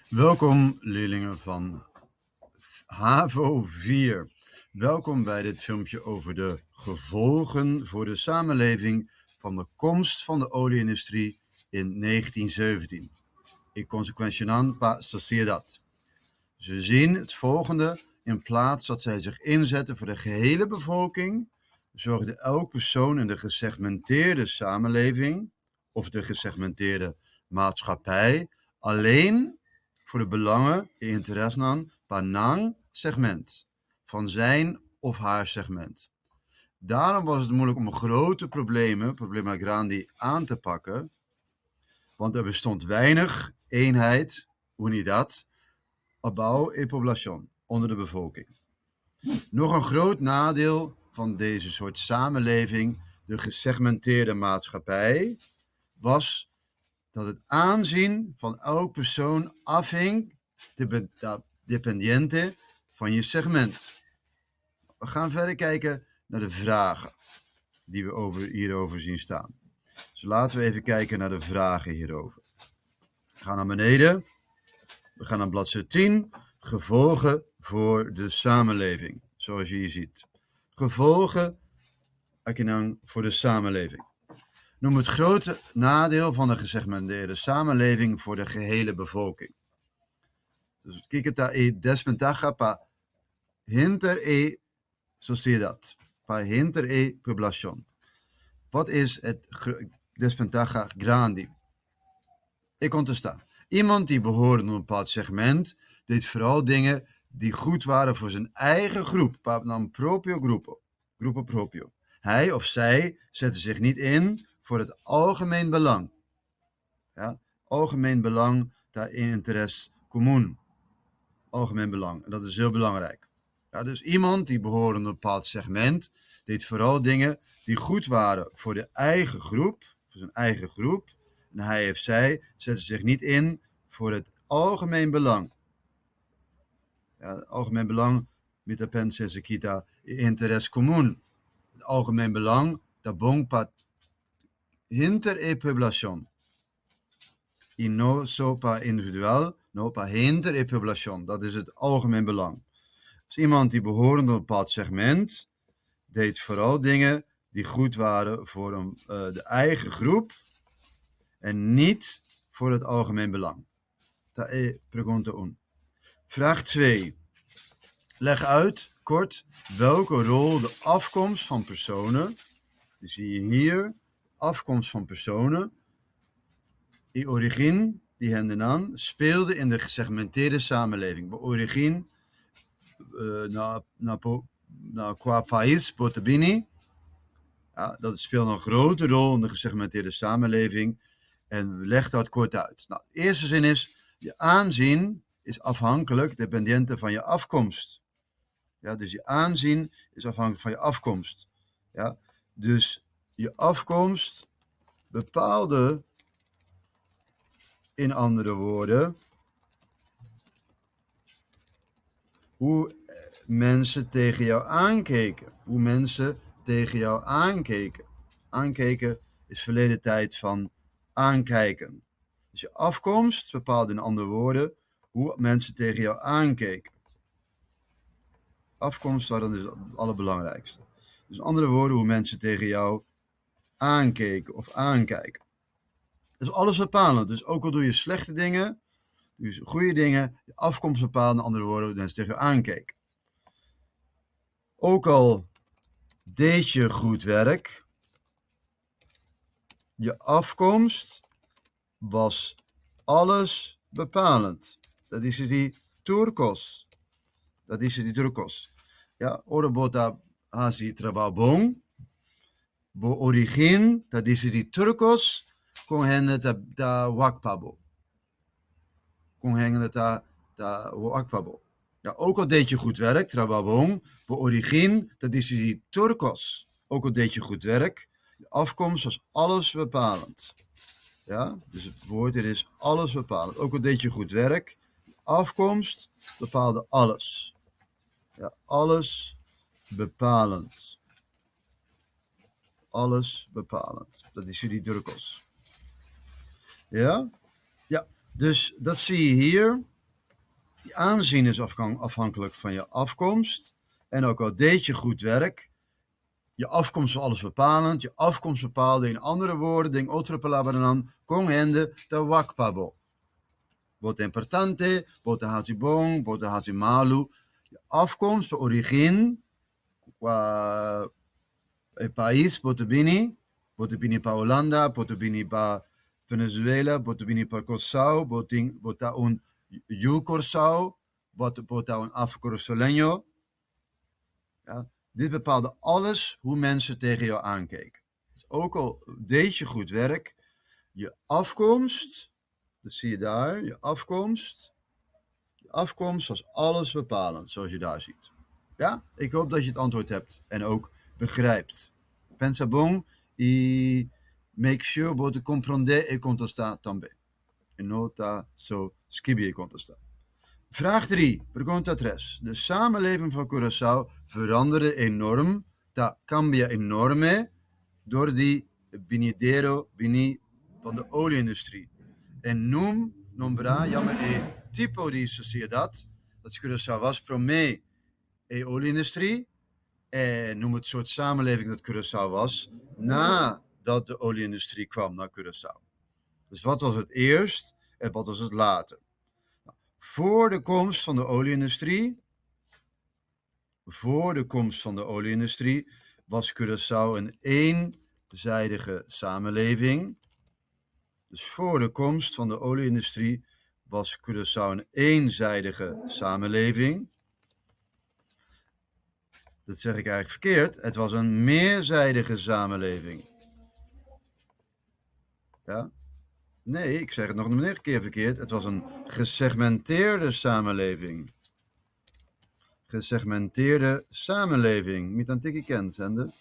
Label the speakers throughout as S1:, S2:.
S1: Welkom leerlingen van HAVO 4. Welkom bij dit filmpje over de gevolgen voor de samenleving van de komst van de olieindustrie in 1917. En consequentie pas sociedad. Ze zien het volgende: in plaats dat zij zich inzetten voor de gehele bevolking, zorgde elk persoon in de gesegmenteerde samenleving of de gesegmenteerde maatschappij alleen voor de belangen, de interessen van segment, van zijn of haar segment. Daarom was het moeilijk om grote problemen, problema grandi, aan te pakken, want er bestond weinig eenheid, unidad, abao e población, onder de bevolking. Nog een groot nadeel van deze soort samenleving, de gesegmenteerde maatschappij, was dat het aanzien van elk persoon afhing, dependiente, van je segment. We gaan verder kijken naar de vragen die we hierover zien staan. Dus laten we even kijken naar de vragen hierover. We gaan naar beneden. We gaan naar bladzijde 10. Gevolgen voor de samenleving, zoals je hier ziet. Gevolgen voor de samenleving. Noem het grote nadeel van de gesegmenteerde samenleving voor de gehele bevolking. Dus kijk naar e desventaja pa hinter e sociedad, pa hinter e población. Wat is het desventaja grandi? Ik contesta. Iemand die behoorde tot een bepaald segment deed vooral dingen die goed waren voor zijn eigen groep. Pa nam proprio gruppo. Gruppo proprio. Hij of zij zette zich niet in voor het algemeen belang. Ja? Algemeen belang, daar in interesse común. Algemeen belang. En dat is heel belangrijk. Ja, dus iemand die behoorde tot een bepaald segment deed vooral dingen die goed waren voor de eigen groep, voor zijn eigen groep. En hij of zij zette zich niet in voor het algemeen belang. Ja, het algemeen belang, met de pen se quita interesse común. Het algemeen belang, dat bon pa hinter e población. Y no so pa individual, no pa hinter e población. Dat is het algemeen belang. Dus iemand die behoorde tot een bepaald segment deed vooral dingen die goed waren voor de eigen groep en niet voor het algemeen belang. Dat is pregunta 1. Vraag 2. Leg uit, kort, welke rol de afkomst van personen, die zie je hier, afkomst van personen, die origine, die hendenan, speelde in de gesegmenteerde samenleving. Bij origine, qua país, Botabini, ja, dat speelt een grote rol in de gesegmenteerde samenleving en leg dat kort uit. Nou, de eerste zin is, je aanzien is afhankelijk, dependiente van je afkomst. Ja, dus je aanzien is afhankelijk van je afkomst. Ja, dus je afkomst bepaalde, in andere woorden, hoe mensen tegen jou aankeken. Hoe mensen tegen jou aankeken. Aankeken is verleden tijd van aankijken. Dus je afkomst bepaalde, in andere woorden, hoe mensen tegen jou aankeken. Afkomst was dan dus het allerbelangrijkste. Dus in andere woorden, hoe mensen tegen jou aankeken of aankijken. Dat is alles bepalend. Dus ook al doe je slechte dingen, doe je goede dingen, je afkomst bepaalt, in andere woorden, hoe mensen tegen jou aankeken. Ook al deed je goed werk, je afkomst was alles bepalend. Dat is die turcos. Dat is die turcos. Ja, ora bota hasi trabalho bom. Bo origine, dat is die turcos, con hen da wakpabo. Con hen da wakpabo. Ja, ook al deed je goed werk, trabalho bom. Bo origine, dat is die turcos. Ook al deed je goed werk, de afkomst was alles bepalend. Ja, dus het woord er is alles bepalend. Ook al deed je goed werk, de afkomst bepaalde alles. Ja, alles bepalend. Alles bepalend. Dat is die turcos. Ja? Ja, dus dat zie je hier. Die aanzien is afhankelijk van je afkomst. En ook al deed je goed werk, je afkomst is alles bepalend. Je afkomst bepaalde in andere woorden, ding otro palabranan, con ende te wakpabo. Bote importante, bote hazi bon, bote hazi malu. Je afkomst, de origine, qua país, bote bini pa Holanda, bote bini pa Venezuela, bote bini pa Curaçao, bota un Curaçao, bota un Afro-Curaçoleño. Ja, dit bepaalde alles hoe mensen tegen jou aankeken. Dus ook al deed je goed werk, je afkomst, dat zie je daar, je afkomst was alles bepalend, zoals je daar ziet. Ja, ik hoop dat je het antwoord hebt en ook begrijpt. Pensa bon y make sure bote comprender e contestar também. E nota so scrivi e contestar. Vraag 3. Pergunta 3. De samenleving van Curaçao veranderde enorm, cambia enorme, door die bini van de olieindustrie. En nombra, jammer tipo di sociedad, dat Curaçao was promé olieindustrie, en noem het soort samenleving dat Curaçao was, nadat de olieindustrie kwam naar Curaçao. Dus wat was het eerst en wat was het later? Voor de komst van de olieindustrie was Curaçao een eenzijdige samenleving. Dus voor de komst van de olieindustrie was Curaçao een eenzijdige samenleving. Dat zeg ik eigenlijk verkeerd. Het was een meerzijdige samenleving. Ja? Nee, ik zeg het nog een keer verkeerd. Het was een gesegmenteerde samenleving. Gesegmenteerde samenleving. Niet aan tikkie kent, zenden.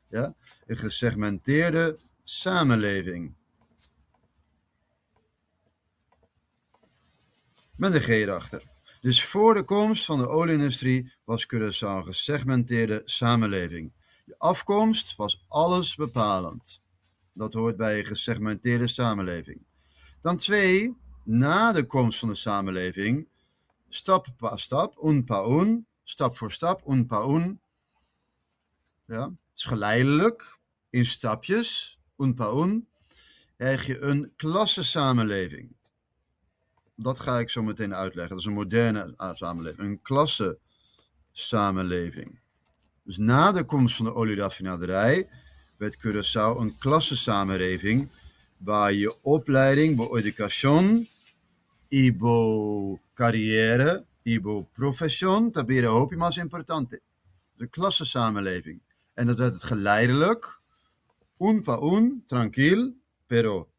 S1: Ja? Een gesegmenteerde samenleving. Met een G erachter. Dus voor de komst van de olieindustrie was Curaçao een gesegmenteerde samenleving. Je afkomst was alles bepalend. Dat hoort bij een gesegmenteerde samenleving. Dan 2, na de komst van de samenleving, stap pa stap, un pa un, stap voor stap, un pa un. Ja, het is geleidelijk, in stapjes, un pa un, krijg je een klassensamenleving. Dat ga ik zo meteen uitleggen. Dat is een moderne samenleving, een klassensamenleving. Dus na de komst van de olieraffinaderij werd Curaçao een klassensamenleving waar je opleiding, bo educación, y bo carrière, y bo profesión, tabere hopi más importante. De klassensamenleving. En dat werd het geleidelijk, un pa un, tranquil, pero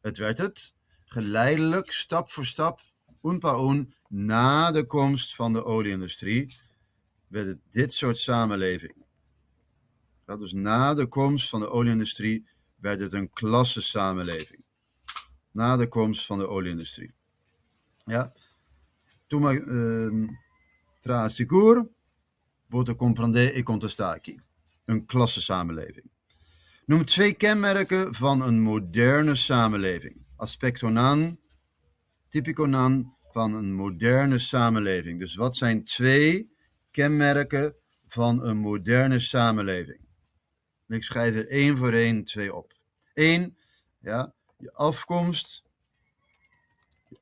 S1: het werd het geleidelijk, stap voor stap, un pa un, na de komst van de olieindustrie, werd het dit soort samenleving. Ja, dus na de komst van de olieindustrie werd het een klassensamenleving. Na de komst van de olieindustrie. Ja. Toen tra sicur, wordt comprender e contestaki. Een klassensamenleving. Noem 2 kenmerken van een moderne samenleving. Aspecto nan, typico nan van een moderne samenleving. Dus wat zijn 2 kenmerken van een moderne samenleving? Ik schrijf er 1 voor 1 2 op. 1, ja, je afkomst,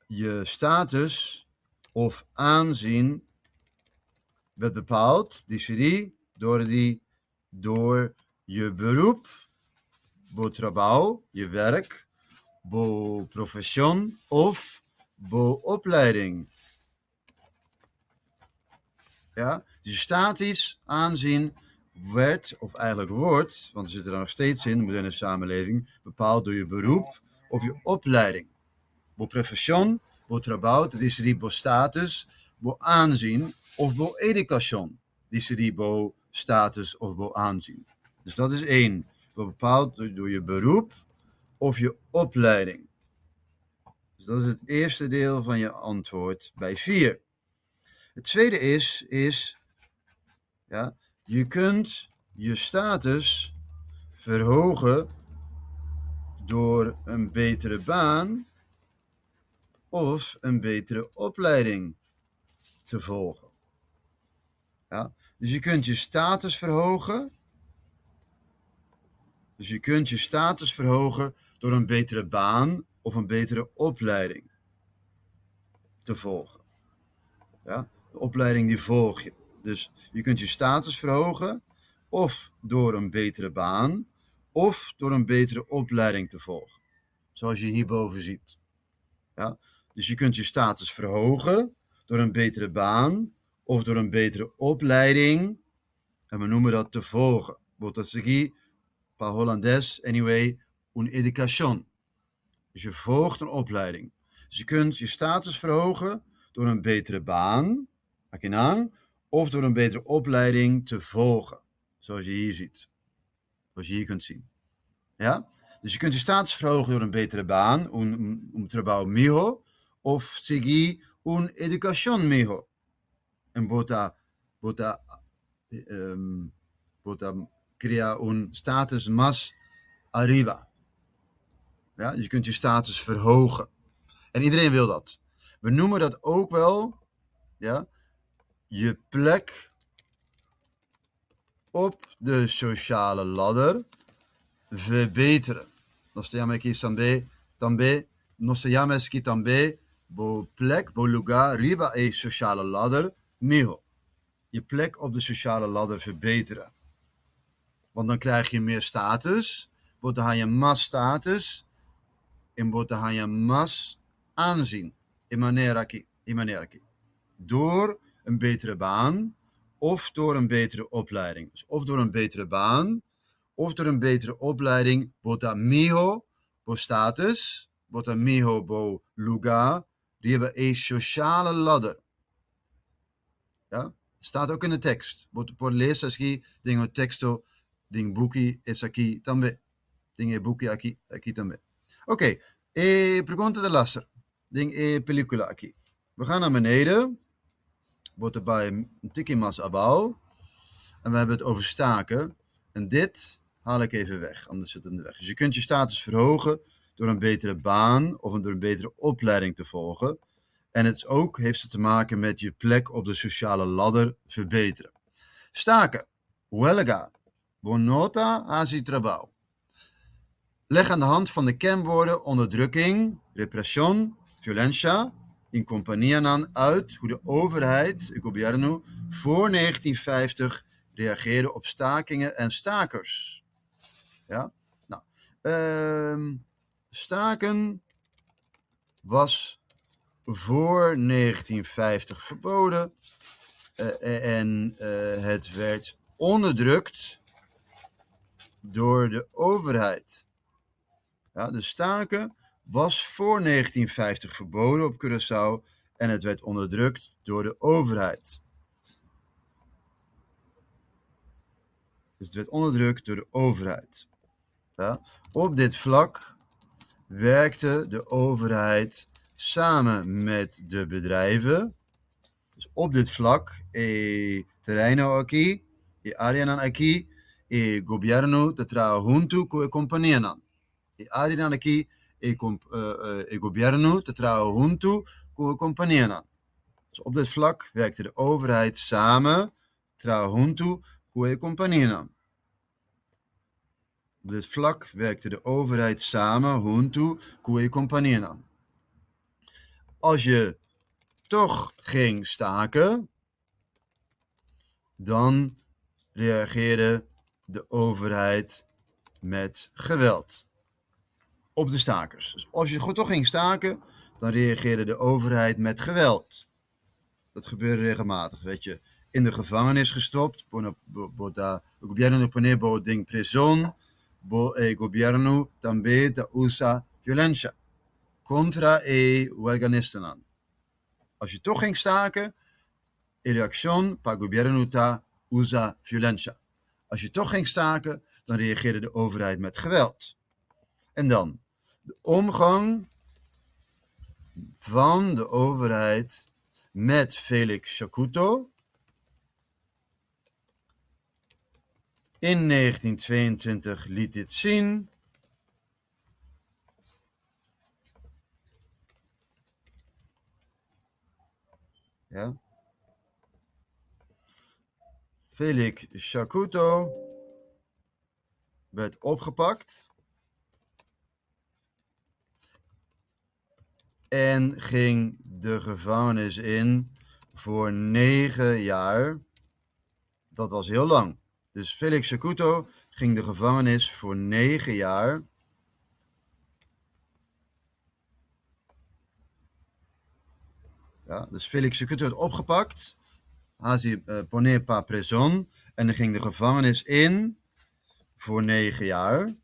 S1: je status of aanzien werd bepaald, door je beroep, bo trabajo, je werk, bo profession of bo opleiding. Ja, dus je status, aanzien werd, of eigenlijk wordt, want we zitten er nog steeds in, de moderne samenleving, bepaald door je beroep of je opleiding. Bo profession, bo trabajo, dat is die bo status, bo aanzien of bo education. Die is die bo status of bo aanzien. Dus dat is 1. Bepaald door je beroep of je opleiding. Dus dat is het eerste deel van je antwoord bij 4. Het tweede is ja, je kunt je status verhogen door een betere baan of een betere opleiding te volgen. Ja? Dus je kunt je status verhogen. Door een betere baan of een betere opleiding te volgen. Ja? De opleiding die volg je. Dus je kunt je status verhogen of door een betere baan of door een betere opleiding te volgen. Zoals je hierboven ziet. Ja? Dus je kunt je status verhogen door een betere baan of door een betere opleiding. En we noemen dat te volgen. Dat is pa Hollandes, anyway, een education. Dus je volgt een opleiding. Dus je kunt je status verhogen door een betere baan, of door een betere opleiding te volgen. Zoals je hier ziet. Zoals je hier kunt zien. Ja? Dus je kunt je status verhogen door een betere baan, un trabajo mejor, of seguir un educación mejor. En bota crea un status más arriba. Ja? Dus je kunt je status verhogen. En iedereen wil dat. We noemen dat ook wel, ja, je plek op de sociale ladder verbeteren. Nos se llama aquí también, nos se llama aquí también, bo plek, bo lugar, riba e sociale ladder, mejor. Je plek op de sociale ladder verbeteren. Want dan krijg je meer status, dan ga je mas status, en dan ga je mas aanzien. In manera aquí. Door een betere baan, of door een betere opleiding. Dus of door een betere baan, of door een betere opleiding, bota mijo, bo status, bota mijo, bo lugar, die hebben een sociale ladder. Ja? Het staat ook in de tekst. Por lees aquí, dingo texto, ding boeki es aquí también. Ding boeki aquí también. Oké, pregunta de laster. Ding película aquí. We gaan naar beneden. Wordt erbij een tikkie mas abau. En we hebben het over staken. En dit haal ik even weg, anders zit het in de weg. Dus je kunt je status verhogen door een betere baan of door een betere opleiding te volgen. En het heeft het te maken met je plek op de sociale ladder verbeteren. Staken. Huelga. Bonota hazi trabajo. Leg aan de hand van de kenwoorden onderdrukking, repression, violencia, in compañía uit hoe de overheid, el gobierno, voor 1950 reageerde op stakingen en stakers. Ja? Nou, staken was voor 1950 verboden en het werd onderdrukt door de overheid. Ja, de staken was voor 1950 verboden op Curaçao en het werd onderdrukt door de overheid. Dus het werd onderdrukt door de overheid. Ja. Op dit vlak werkte de overheid samen met de bedrijven. Dus op dit vlak, terreno aquí, área aquí, gobierno te trabaja junto con compañía. Área aquí, gobierno te trabaja junto con compañía. Dus op dit vlak werkte de overheid samen, trabaja junto con compañía. Op dit vlak werkte de overheid samen, junto con compañía. Als je toch ging staken, dan reageerde de overheid met geweld op de stakers. Dus als je toch ging staken, dan reageerde de overheid met geweld. Dat gebeurde regelmatig, weet je. In de gevangenis gestopt, el gobierno pone ding prison, el gobierno también te usa violencia contra huelganisten. Als je toch ging staken, reacción pa gobierno te usa violencia. Als je toch ging staken, dan reageerde de overheid met geweld. En dan de omgang van de overheid met Felix Zacuto. In 1922 liet dit zien. Ja. Felix Shakuto werd opgepakt en ging de gevangenis in voor 9 jaar. Dat was heel lang. Dus Felix Shakuto ging de gevangenis voor 9 jaar. Ja, dus Felix Shakuto werd opgepakt. Hazi pone pa prison. En hij ging de gevangenis in voor 9 jaar.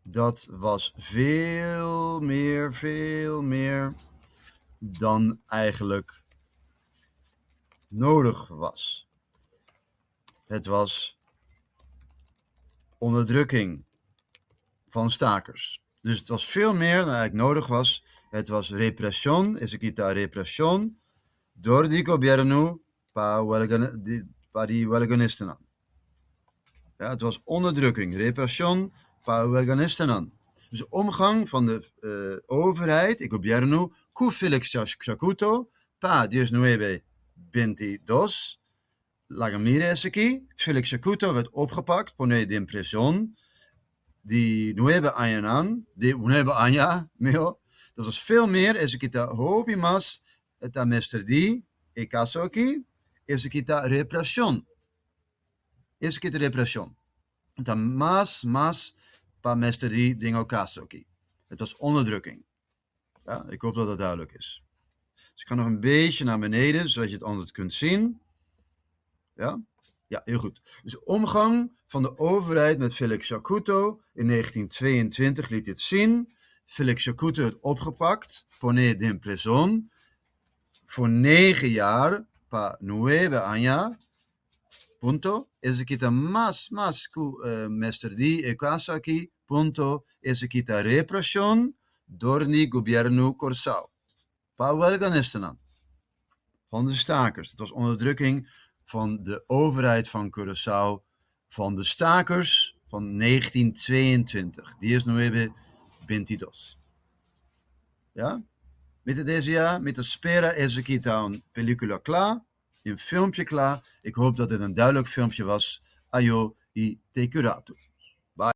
S1: Dat was veel meer dan eigenlijk nodig was. Het was onderdrukking van stakers. Dus het was veel meer dan eigenlijk nodig was. Het was repression, executa repression, door die gobierno para die huelganisten. Ja, het was onderdrukking, repression para huelganisten. Dus de omgang van de overheid, el gobierno, con Felix Shakuto, pa 1922, la Ramirez aquí, Felix Shakuto werd opgepakt, poned in prison, die 9 años, meo, dat was veel meer, executa hopi mas, eta mesterdi, e caso aquí, executa repression. Executa repression. Eta mas, pa mesterdi dingo caso aquí. Het was onderdrukking. Ja, ik hoop dat dat duidelijk is. Dus ik ga nog een beetje naar beneden, zodat je het anders kunt zien. Ja? Ja, heel goed. Dus de omgang van de overheid met Felix Shakuto in 1922 liet dit zien. Felix Shakuto werd opgepakt, poned in prison, voor 9 jaar, pa 9 años, punto, executa más mesterdi e caso aquí, punto, executa represión, door gobierno Curaçao. Pa huelganisten van de stakers. Het was onderdrukking van de overheid van Curaçao, van de stakers van 1922. 1922. Ja? Met deze jaar, met de spera executa een película klaar, een filmpje klaar. Ik hoop dat dit een duidelijk filmpje was. Ayo y te curato.